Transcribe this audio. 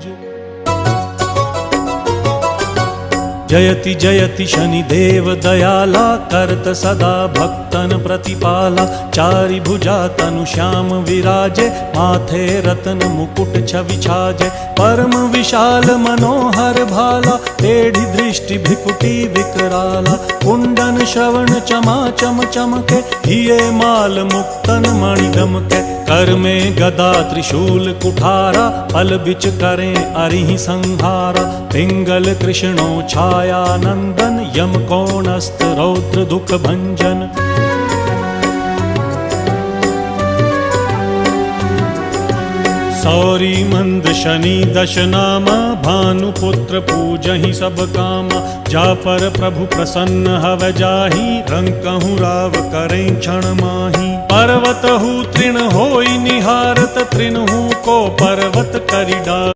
पूज। जयति जयति शनिदेव दयाला, करत सदा भक्तन प्रतिपाला। चारि भुजा तनु श्याम विराजे, माथे रत्न मुकुट छवि छाजे। परम विशाल मनोहर भाला, टेढ़ी दृष्टि भ्रिकुटी विकराला। कुंडन श्रवण चमा चम चमके, हिये माल मुक्तन मणि दमके। कर में गदा त्रिशूल कुठारा, पल बिच करें अरिहि संहारा। पिंगल कृष्णो छाया नंदन, यम कोणस्त रौद्र दुख भंजन। सौरी मंद शनि दश नामा, भानुपुत्र पूजहि सब कामा। जा पर प्रभु प्रसन्न हव जाहि, रंकहु राव करें क्षण माहि। पर्वत हु तृण होई निहारत, तृण हु को पर्वत करि डार।